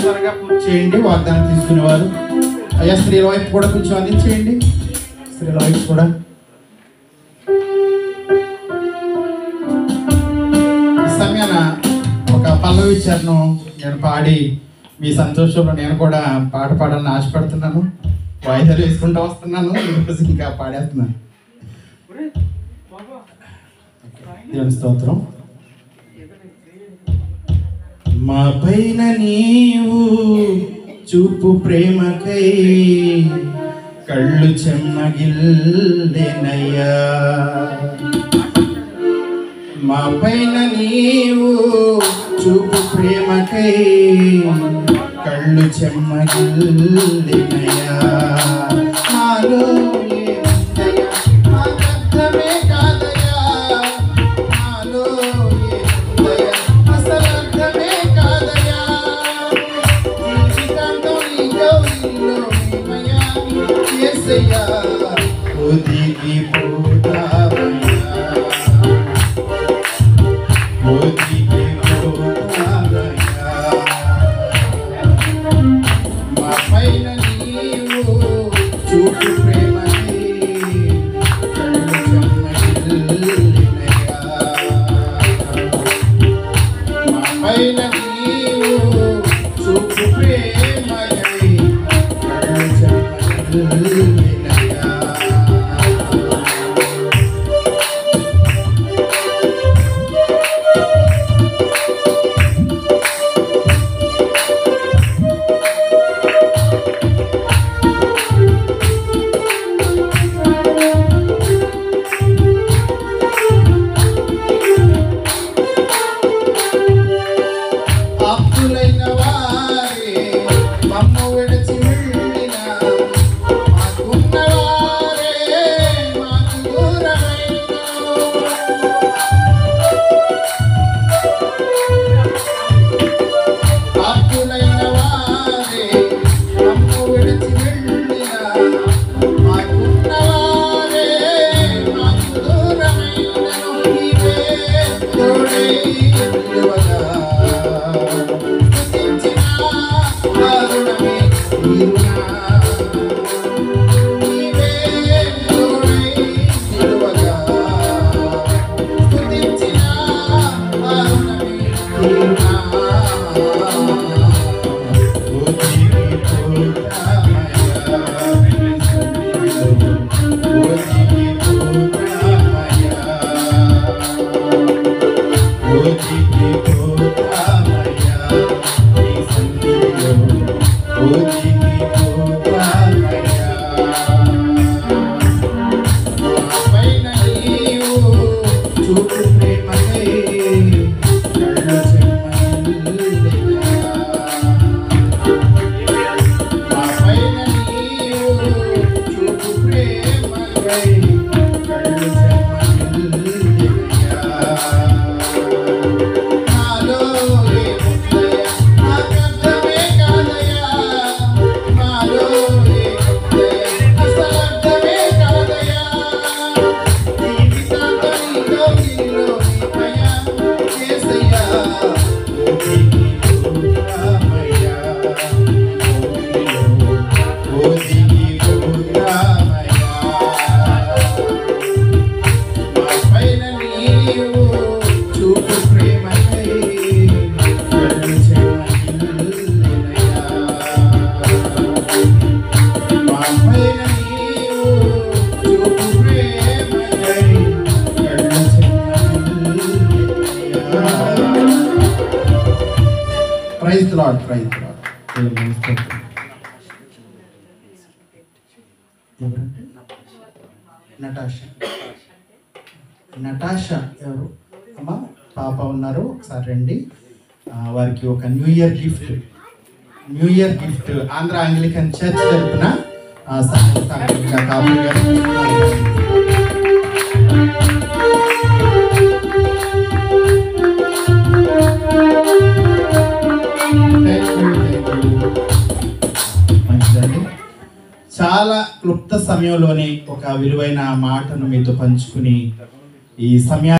త్వరగా పూర్తి చేయండి. వాగ్దానం తీసుకునేవారు అయ్యా స్త్రీల వైపు కూడా కొంచెం అందించేయండి. స్త్రీల వైపు కూడా ఈ సమయాన ఒక పల్లవి చరణం నేను పాడి మీ సంతోషంలో నేను కూడా పాట పాడాలని ఆశపడుతున్నాను. వాయిదాలు వేసుకుంటూ వస్తున్నాను. ఈరోజు ఇంకా పాడేస్తున్నాను. దేవుని స్తోత్రం. మా పైన నీవు చూపు ప్రేమకై కళ్ళు చెమ్మగిల్లెనయ్యా. మా పైన నీవు చూపు ప్రేమకై కళ్ళు చెమ్మగిల్లెనయ్యా. నాలో నటాషా ఎవరు అమ్మా పాప ఉన్నారు, ఒకసారి రండి. వారికి ఒక new year gift Andhra Anglican church తరపున కాపులు గారు చాలా క్లుప్త సమయంలోనే ఒక విలువైన మాటను మీతో పంచుకుని ఈ సమయాన్ని